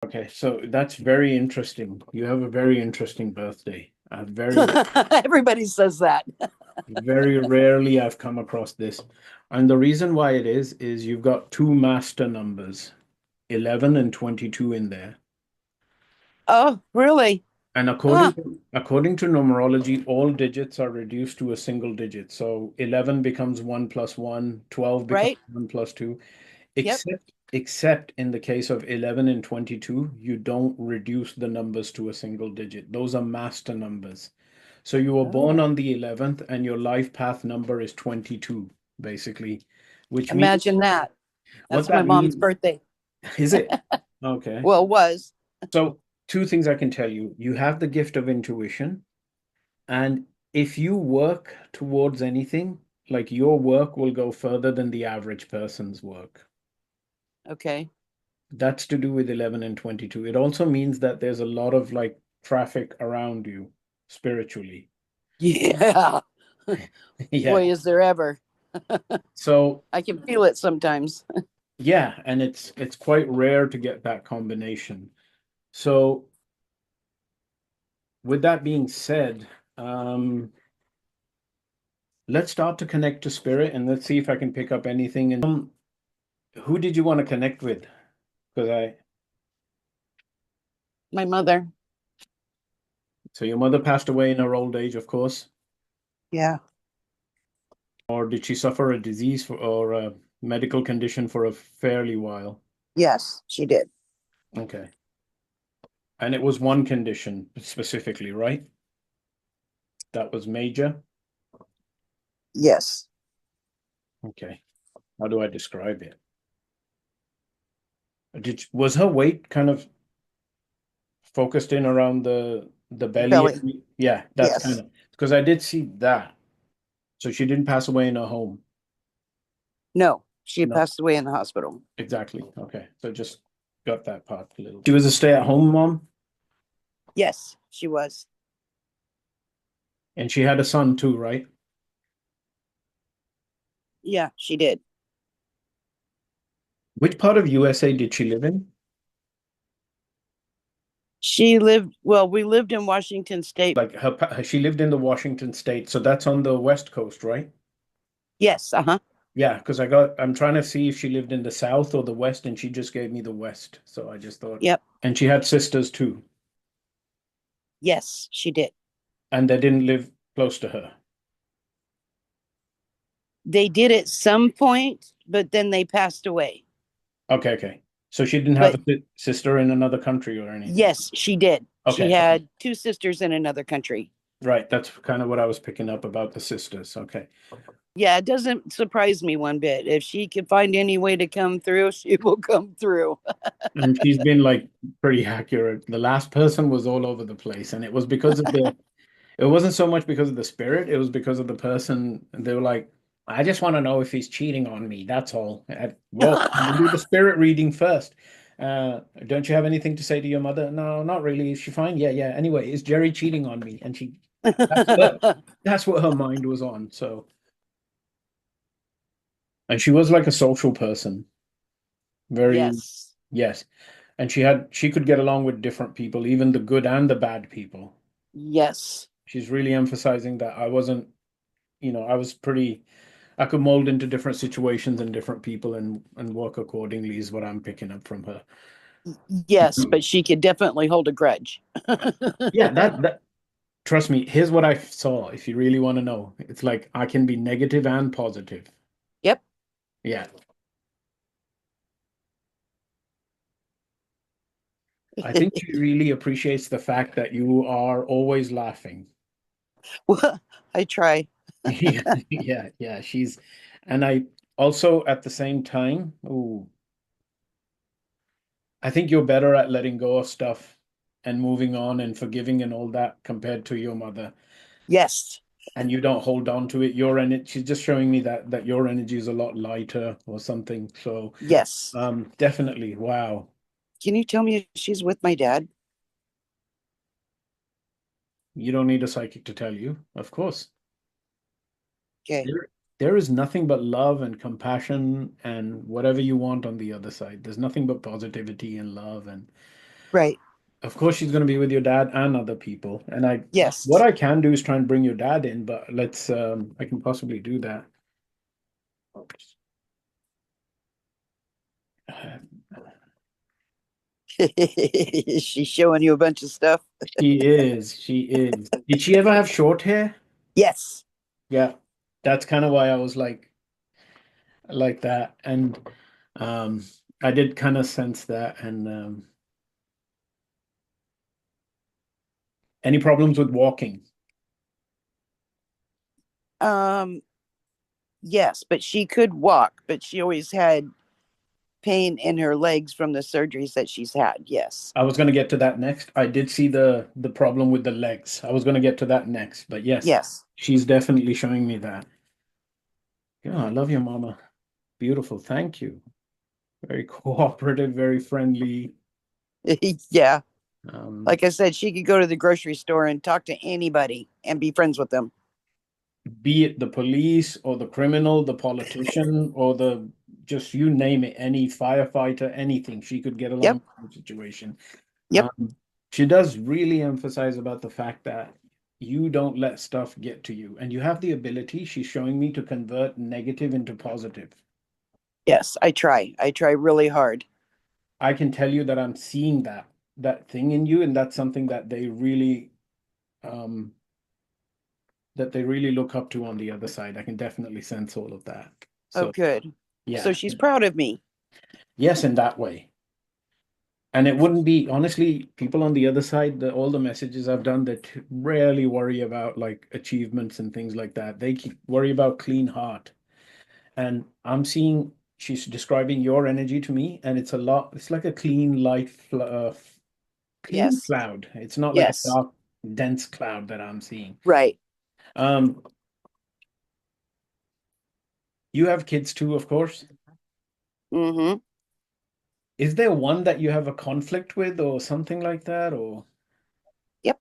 Okay, so that's very interesting. You have a very interesting birthday. Everybody says that. Very rarely I've come across this. And the reason why it is you've got two master numbers, 11 and 22 in there. Oh, really? And Huh. according to numerology, all digits are reduced to a single digit. So 11 becomes 1 plus 1, 12 becomes Right? 1 plus 2. Yep. Except in the case of 11 and 22, you don't reduce the numbers to a single digit. Those are master numbers. So you were Oh, born on the 11th and your life path number is 22, basically, which means imagine that. what That's my that mom's means birthday. is it? Okay. Well, it was. So two things I can tell you. You have the gift of intuition, and if you work towards anything, like your work will go further than the average person's work. Okay. That's to do with 11 and 22. It also means that there's a lot of like traffic around you spiritually. Yeah. Yeah. Boy, is there ever. So, I can feel it sometimes. yeah, and it's quite rare to get that combination. So, with that being said, let's start to connect to spirit and let's see if I can pick up anything. And who did you want to connect with? Because My mother. so your mother passed away in her old age, of course, Yeah. or did she suffer a disease or a medical condition for a fairly while? Yes, she did. Okay. And it was one condition specifically, right? That was major. Yes. Okay. How do I describe it? Was her weight kind of focused in around the belly? Belly. Yeah, that's kind Yes. of because I did see that. So she didn't pass away in her home. No, she No, passed away in the hospital. exactly. Okay. So just got that part a little. She was a stay-at-home mom Yes, she was. and she had a son too, right? Yeah, she did. Which part of USA did she live in? She lived, well, we lived in Washington State. Like she lived in the Washington state, so that's on the West Coast, right? Yes. Uh huh. Yeah, because I'm trying to see if she lived in the South or the West, and she just gave me the West. So I just thought, Yep. and she had sisters too, Yes, she did. and they didn't live close to her. They did at some point, but then they passed away. Okay, okay. So she didn't have But a sister in another country or anything. yes, she did. She Okay, okay. had two sisters in another country. Right. That's kind of what I was picking up about the sisters. Okay. Yeah, it doesn't surprise me one bit. If she can find any way to come through, she will come through. And she's been like pretty accurate. The last person was all over the place, and it was because of it wasn't so much because of the spirit, it was because of the person. They were like, I just want to know if he's cheating on me. That's all. Well, we'll do the spirit reading first. Don't you have anything to say to your mother? No, not really. Is she fine? Yeah, yeah. Anyway, is Jerry cheating on me? And that's what that's what her mind was on. So, and she was like a social person. Very, Yes. yes. And she could get along with different people, even the good and the bad people. Yes. She's really emphasizing that I wasn't, I was pretty I could mold into different situations and different people and work accordingly is what I'm picking up from her. Yes, but she could definitely hold a grudge. Yeah, that trust me, here's what I saw if you really want to know. It's like I can be negative and positive. Yep. Yeah. I think she really appreciates the fact that you are always laughing. Well, I try. Yeah, yeah, yeah. And I also at the same time, ooh, I think you're better at letting go of stuff and moving on and forgiving and all that compared to your mother. Yes. And you don't hold on to it. Your energy, she's just showing me that your energy is a lot lighter or something. So, Yes. definitely, wow. Can you tell me if she's with my dad? You don't need a psychic to tell you, of course. Okay. There is nothing but love and compassion and whatever you want on the other side. There's nothing but positivity and love and Right. Of course, she's going to be with your dad and other people. And what Yes. I can do is try and bring your dad in, but I can possibly do that. Oops. She's showing you a bunch of stuff. She is. She is. Did she ever have short hair? Yes. Yeah. That's kind of why I was like that. And um, I did kind of sense that. And any problems with walking? Um, yes, but she could walk, but she always had pain in her legs from the surgeries that she's had. Yes. I was going to get to that next. I did see the problem with the legs. I was going to get to that next, but yes, Yes. she's definitely showing me that. Yeah, I love your mama. Beautiful. Thank you. Very cooperative, very friendly. Yeah. Um, Like I said, she could go to the grocery store and talk to anybody and be friends with them. be it the police or the criminal, the politician, or the just you name it, any firefighter, anything, she could get Yep. along with the situation. Yep. Um, she does really emphasize about the fact that you don't let stuff get to you, and you have the ability, she's showing me, to convert negative into positive. Yes. I try. I try really hard. I can tell you that I'm seeing that thing in you, and that's something um that they really look up to on the other side. I can definitely sense all of that. Oh, So good. So yeah, she's proud of me. yes, in that way. And it wouldn't be, honestly, people on the other side, all the messages I've done that rarely worry about like achievements and things like that. They keep worry about clean heart. And I'm seeing she's describing your energy to me, and it's like a clean, clean Yes. cloud. It's not like a Yes. dark, dense cloud that I'm seeing. Right. Um, you have kids too, of course. Mm-hmm. Is there one that you have a conflict with or something like that? Or Yep.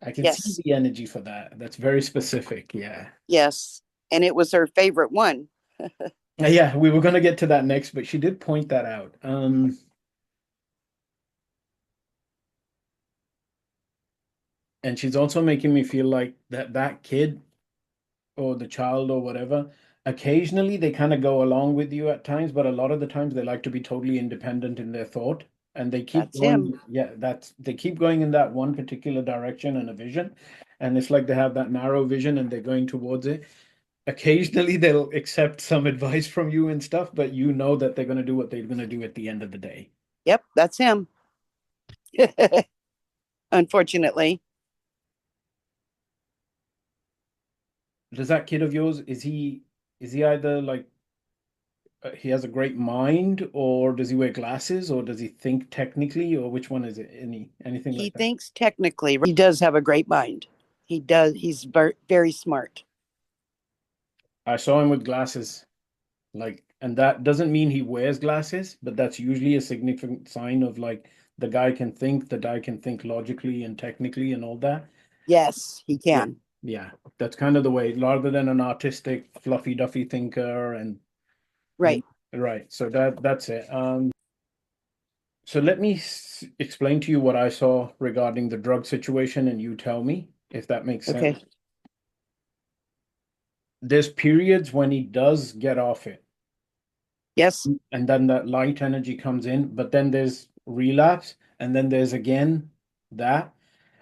I can see Yes. the energy for that. That's very specific. Yeah. Yes. And it was her favorite one. Yeah, we were going to get to that next, but she did point that out. And she's also making me feel like that kid or the child or whatever, occasionally they kind of go along with you at times, but a lot of the times they like to be totally independent in their thought. And they keep That's him. going, yeah, they keep going in that one particular direction and a vision. And it's like they have that narrow vision and they're going towards it. Occasionally they'll accept some advice from you and stuff, but you know that they're going to do what they're going to do at the end of the day. Yep. That's him. Unfortunately. Does that kid of yours, is he either like he has a great mind, or does he wear glasses, or does he think technically, or which one is it? Anything He like that? thinks technically he does have a great mind. He does. He's very, very smart. I saw him with glasses, like, and that doesn't mean he wears glasses, but that's usually a significant sign of like the guy can think logically and technically and all that. Yes, he Yeah. can. Yeah, that's kind of the way, rather than an artistic, fluffy duffy thinker, and you Right. right. So that's it. So let me explain to you what I saw regarding the drug situation, and you tell me if that makes Okay. sense. There's periods when he does get off it, Yes. and then that light energy comes in, but then there's relapse, and then there's again that.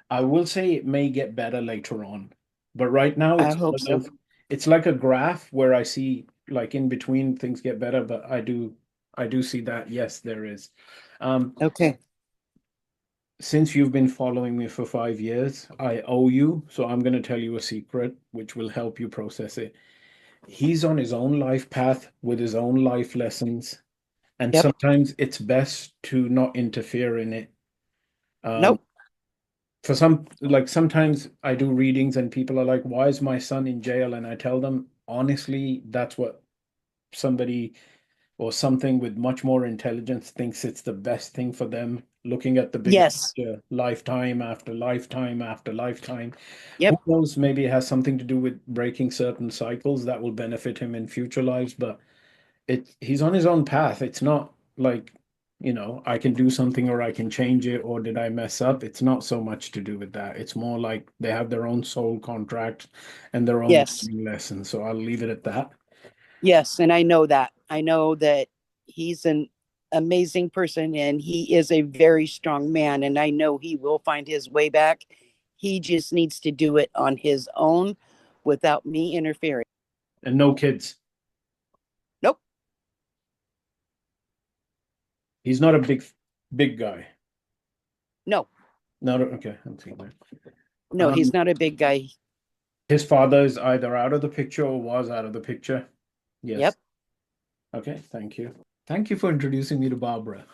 I will say it may get better later on, but right now I hope so. it's like a graph where I see like in between things get better, but I do see that yes, there is. Um, Okay. since you've been following me for 5 years, I owe you. So I'm going to tell you a secret, which will help you process it. He's on his own life path with his own life lessons. And Yep. sometimes it's best to not interfere in it. Um, Nope. for some, like sometimes I do readings and people are like, why is my son in jail? And I tell them, honestly, that's what somebody or something with much more intelligence thinks it's the best thing for them, looking at the bigger Yes. picture, lifetime after lifetime after lifetime. Who Yep. knows, maybe it has something to do with breaking certain cycles that will benefit him in future lives, but he's on his own path. It's not like I can do something or I can change it, or did I mess up? It's not so much to do with that. It's more like they have their own soul contract and their own Yes. learning lesson. So I'll leave it at that. Yes. And I know that. I know that he's an amazing person and he is a very strong man. And I know he will find his way back. He just needs to do it on his own without me interfering. And no kids. Nope. He's not a big guy. No. Not okay. I'm seeing that. No, he's Um, not a big guy. his father is either out of the picture or was out of the picture. Yep. Yes. Okay. Thank you. Thank you for introducing me to Barbara.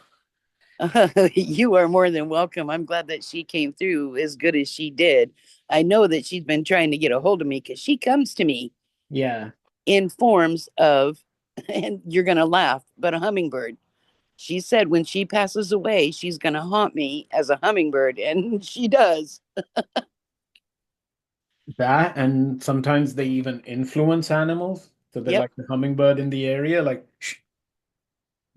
You are more than welcome. I'm glad that she came through as good as she did. I know that she's been trying to get a hold of me because she comes to me Yeah. in forms of, and you're going to laugh, but a hummingbird. She said when she passes away, she's going to haunt me as a hummingbird. And she does. That, and sometimes they even influence animals. So they're Yep. like the hummingbird in the area, like shh,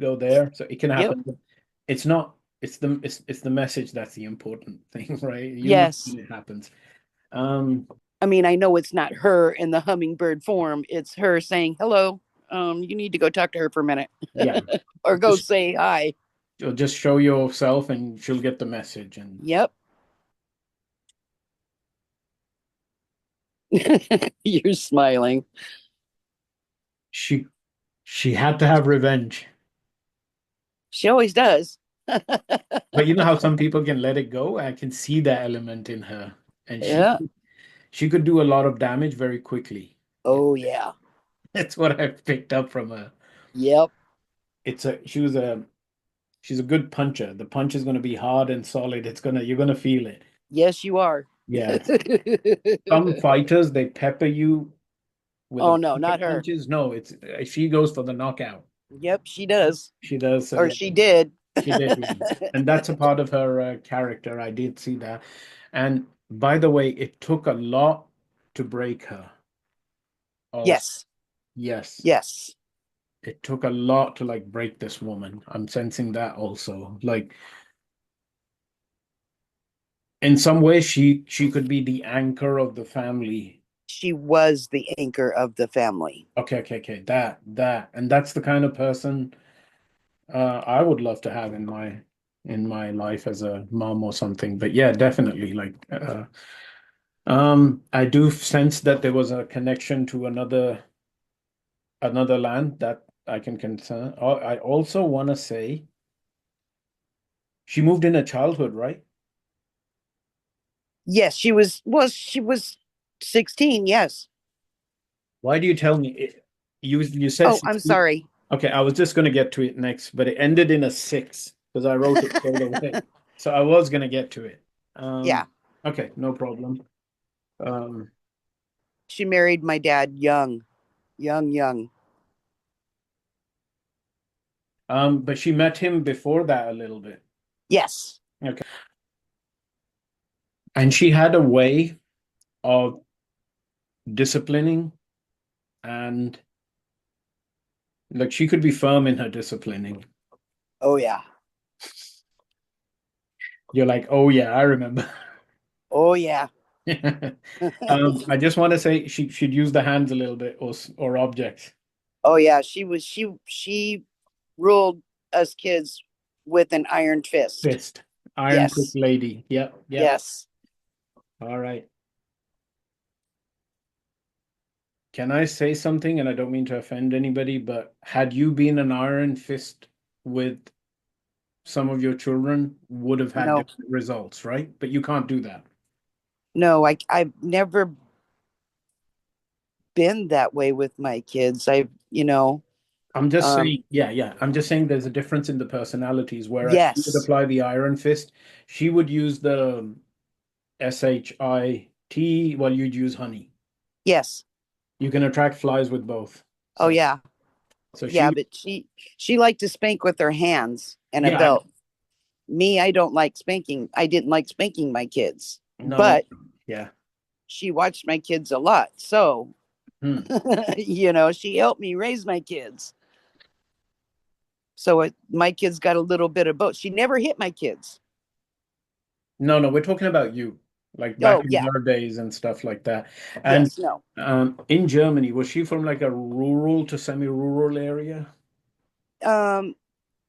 go there. So it can Yep. happen. It's not, it's the message that's the important thing, right? You'll know Yes. when it happens. Um, I mean, I know it's not her in the hummingbird form. It's her saying, hello. You need to go talk to her for a minute yeah. or go Just say hi. just show yourself and she'll get the message. And Yep. You're smiling. she she had to have revenge. She always does. But you know how some people can let it go? I can see that element in her. And Yeah. she could do a lot of damage very quickly. Oh, yeah. That's what I've picked up from her. Yep. She's a good puncher. The punch is going to be hard and solid. You're gonna feel it. Yes, you are. Yeah. Some fighters, they pepper you with a Oh, no, bunch not of her. punches. No, it's she goes for the knockout. Yep, she does. She does. So Or yeah, she did. she did. Yeah. And that's a part of her character. I did see that. And by the way, it took a lot to break her. Also, Yes. yes, Yes. it took a lot to like break this woman. I'm sensing that also. Like in some way, she could be the anchor of the family. She was the anchor of the family. Okay. And that's the kind of person I would love to have in my life as a mom or something. But yeah, definitely. Like, I do sense that there was a connection to another land that I can concern. I also want to say she moved in her childhood, right? Yes, she was 16, yes. Why do you tell me you said Oh, I'm 16? sorry. Okay, I was just going to get to it next, but it ended in a six because I wrote it straight away. So I was going to get to it. Yeah. Okay, no problem. Um, She married my dad young, young. but she met him before that a little bit. Yes. Okay. And she had a way of disciplining and like she could be firm in her disciplining. Oh, yeah. You're like, oh yeah, I remember. Oh, yeah. I just want to say she'd use the hands a little bit or objects. Oh, yeah. She ruled us kids with an iron fist. Fist. Iron Fist Yes. lady. Yep. Yes. All right. Can I say something? And I don't mean to offend anybody, but had you been an Iron Fist with some of your children, would have had No. different results, right? But you can't do that. No, I've never been that way with my kids. I'm just Um saying, yeah. I'm just saying there's a difference in the personalities. Whereas she would yes. apply the Iron Fist, she would use the SHIT while you'd use honey. Yes. You can attract flies with both. Oh, So, yeah. so Yeah, she, but she liked to spank with her hands and a yeah, belt. Me, I don't like spanking. I didn't like spanking my kids, no, but yeah. she watched my kids a lot. So, Hmm. she helped me raise my kids. So my kids got a little bit of both. She never hit my kids. No, no, we're talking about you, like back Oh, in yeah. her days and stuff like that. And Yes. No. in Germany, was she from like a rural to semi-rural area? Um,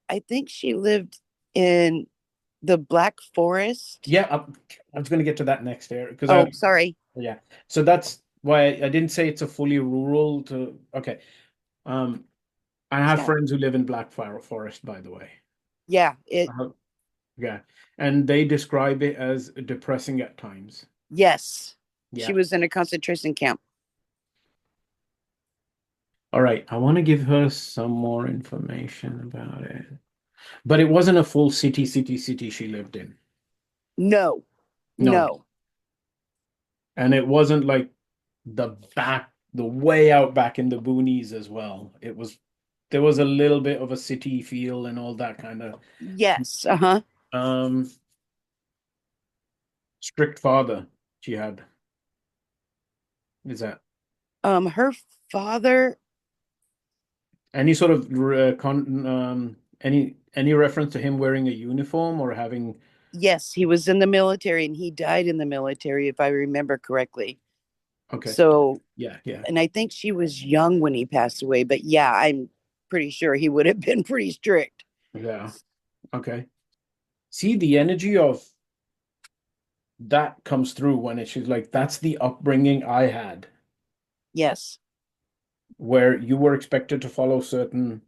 I think she lived in the Black Forest. Yeah, I was going to get to that next area because Oh, sorry. yeah. So that's why I didn't say it's a fully rural to, okay. Um, I have Yeah. friends who live in Black Forest, by the way. Yeah. It, Uh, yeah. And they describe it as depressing at times. yes. She Yeah. was in a concentration camp. All right. I want to give her some more information about it. But it wasn't a full city she lived in. No. No. No. And it wasn't like the way out back in the boonies as well. There was a little bit of a city feel and all that kind of Yes. Uh-huh. um strict father she had. Is that Her father, any sort of any reference to him wearing a uniform or having yes, he was in the military and he died in the military, if I remember correctly. okay. So, Yeah, yeah. and I think she was young when he passed away, but yeah, I'm pretty sure he would have been pretty strict. Yeah. Okay. See the energy of that comes through when she's like, that's the upbringing I had, Yes. where you were expected to follow certain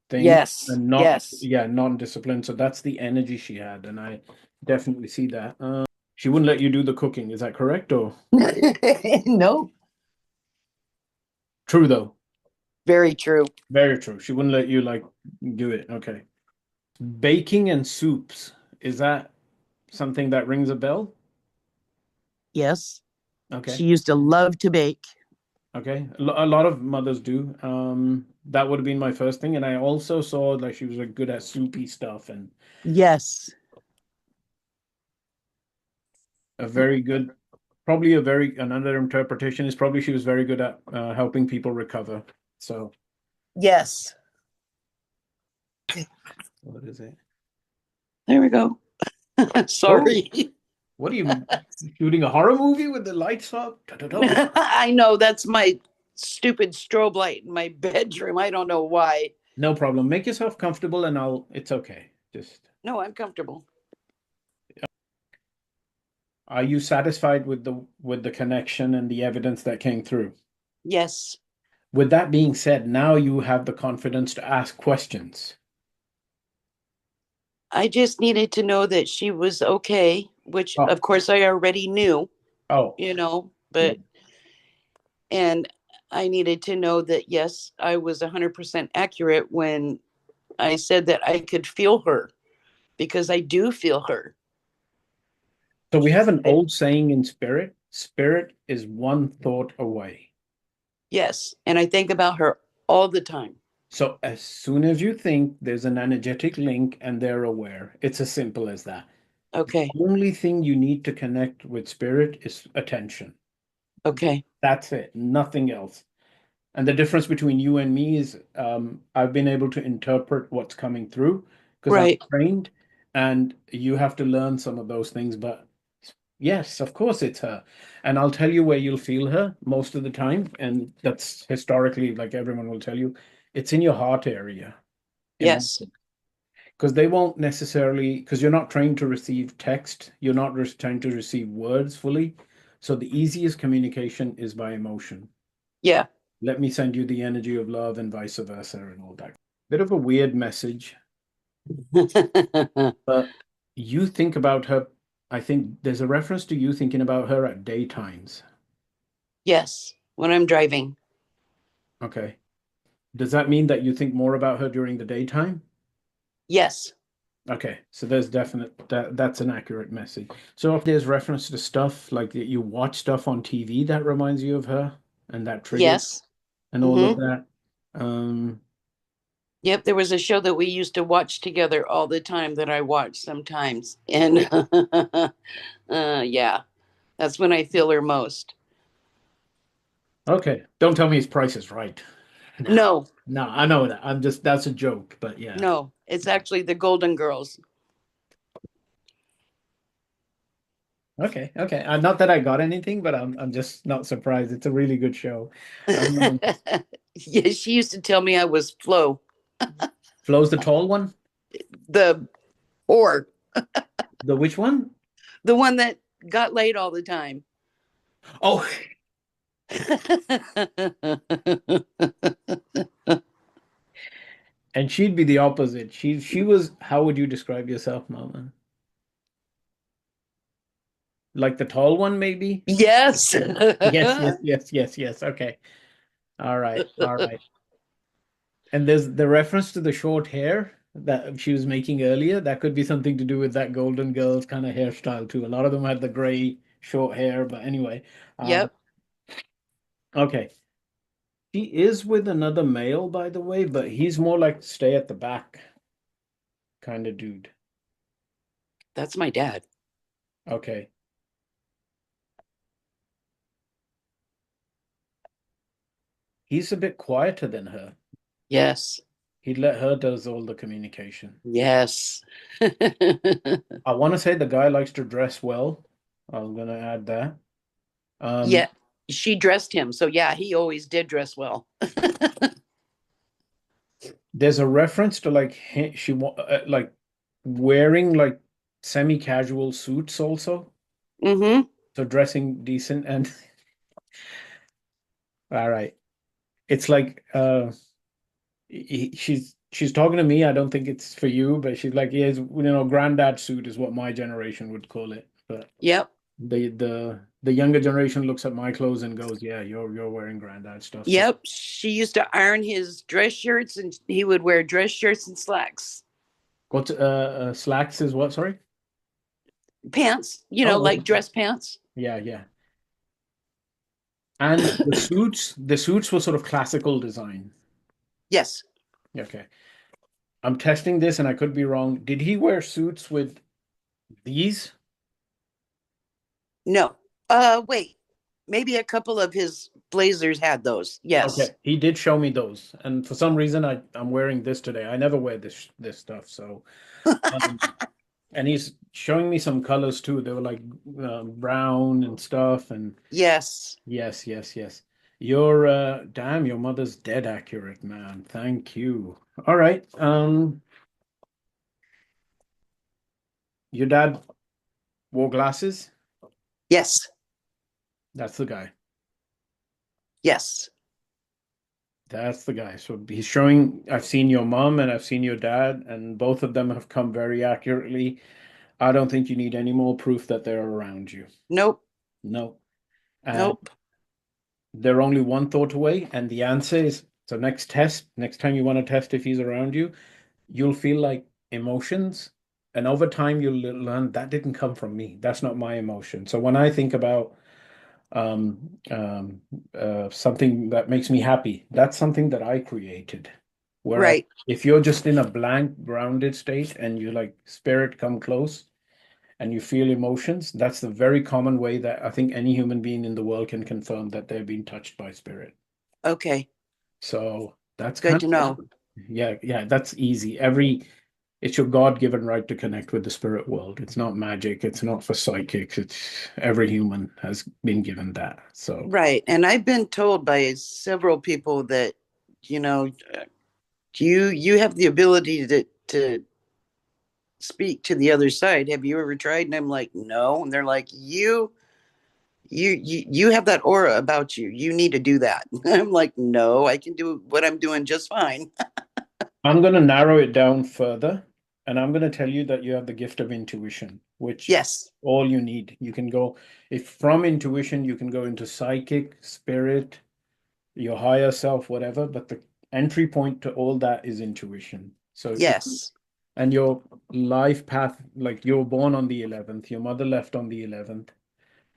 things Yes. and not, Yes. yeah, non-disciplined. So that's the energy she had, and I definitely see that. She wouldn't let you do the cooking, is that correct? Or No. true though? Very true. Very true. She wouldn't let you like do it. Okay. Baking and soups, is that something that rings a bell? Yes. She Okay. used to love to bake. Okay, a lot of mothers do. That would have been my first thing, and I also saw like she was like good at soupy stuff, and Yes. a very good, probably a very another interpretation is probably she was very good at helping people recover. So Yes. what is it? There we go. Oh, Sorry. what are you shooting a horror movie with the lights up? Da-da-da. I know that's my stupid strobe light in my bedroom. I don't know why. No problem. Make yourself comfortable, and I'll. It's okay. Just No, I'm comfortable. are you satisfied with the connection and the evidence that came through? Yes. With that being said, now you have the confidence to ask questions. I just needed to know that she was okay, which Oh, of course I already knew, oh, yeah. but and I needed to know that yes, I was 100% accurate when I said that I could feel her because I do feel her. So we have an old saying in spirit, spirit is one thought away. Yes, and I think about her all the time. So as soon as you think there's an energetic link and they're aware, it's as simple as that. Okay. The only thing you need to connect with spirit is attention. Okay. That's it, nothing else. And the difference between you and me is I've been able to interpret what's coming through because I'm Right. trained, and you have to learn some of those things. But yes, of course it's her. And I'll tell you where you'll feel her most of the time. And that's historically, like everyone will tell you, it's in your heart area. Yes. Because they won't necessarily, because you're not trained to receive text, you're not trained to receive words fully. So the easiest communication is by emotion. Yeah. Let me send you the energy of love and vice versa and all that. Bit of a weird message, but you think about her. I think there's a reference to you thinking about her at daytimes. Yes. When I'm driving. Okay. Does that mean that you think more about her during the daytime? Yes. Okay, so there's definite that's an accurate message. So if there's reference to stuff like that you watch stuff on TV that reminds you of her and that triggers Yes. and all of Mm-hmm. that. Um, Yep. There was a show that we used to watch together all the time that I watch sometimes. And yeah, that's when I feel her most. okay, don't tell me his price is right. No, No, no, I know that. I'm just that's a joke, but yeah. no. It's actually the Golden Girls. Okay, okay. Not that I got anything, but I'm just not surprised. It's a really good show. Um, Yeah, she used to tell me I was Flo, Flo's the tall one. the or The which one? the one that got laid all the time. Oh, and she'd be the opposite. She was. How would you describe yourself, Mama? Like the tall one, maybe? Yes. Yes, yes, yes, yes, yes. Okay. All right, all right. And there's the reference to the short hair that she was making earlier. That could be something to do with that Golden Girls kind of hairstyle too. A lot of them had the gray short hair, but anyway. Um, Yep, okay. She is with another male, by the way, but he's more like stay at the back kind of dude. that's my dad. Okay. He's a bit quieter than her. Yes. He'd let her does all the communication. Yes. I want to say the guy likes to dress well. I'm gonna add that. Yeah, Um, she dressed him. So yeah, he always did dress well. there's a reference to like like wearing like semi-casual suits also. Mm-hmm. So dressing decent and all right. It's like she's talking to me. I don't think it's for you, but she's like, yeah, granddad suit is what my generation would call it. But Yep. the younger generation looks at my clothes and goes, yeah, you're wearing granddad stuff. So Yep. She used to iron his dress shirts and he would wear dress shirts and slacks. what slacks is what? Sorry. Pants, Oh, like okay. dress pants. Yeah, yeah. And the suits were sort of classical design. Yes. Okay. I'm testing this and I could be wrong. Did he wear suits with these? No. Wait. Maybe a couple of his blazers had those. Okay, Yes. he did show me those, and for some reason I'm wearing this today. I never wear this stuff, so um, and he's showing me some colors too. They were like brown and stuff, and Yes. yes, yes, yes. Your damn, your mother's dead accurate, man. Thank you. All right. Your dad wore glasses. Yes. That's the guy. Yes. That's the guy. So he's showing, I've seen your mom and I've seen your dad, and both of them have come very accurately. I don't think you need any more proof that they're around you. Nope. No. And Nope. they're only one thought away. And the answer is so next test, next time you want to test if he's around you, you'll feel like emotions. And over time, you'll learn that didn't come from me. That's not my emotion. So when I think about something that makes me happy. That's something that I created. Whereas Right. if you're just in a blank, grounded state and you like spirit come close and you feel emotions, that's the very common way that I think any human being in the world can confirm that they're being touched by spirit. Okay. So that's Good kind to of, know. yeah, yeah, that's easy. It's your God-given right to connect with the spirit world. It's not magic. It's not for psychics. It's every human has been given that. So Right. And I've been told by several people that, you know, you have the ability to speak to the other side. Have you ever tried? And I'm like, no. And they're like, you have that aura about you. You need to do that. I'm like, no, I can do what I'm doing just fine. I'm going to narrow it down further, and I'm going to tell you that you have the gift of intuition, which Yes. all you need. You can go, if from intuition, you can go into psychic, spirit, your higher self, whatever, but the entry point to all that is intuition. So if, Yes. and your life path, like you were born on the 11th, your mother left on the 11th.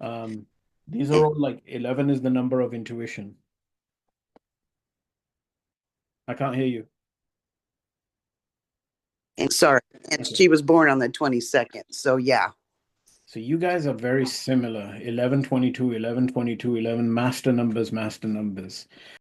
Um, these are all like 11 is the number of intuition. I can't hear you. And sorry. And Okay. she was born on the 22nd. So yeah. So you guys are very similar. 11, 22, 11, 22, 11, master numbers, master numbers.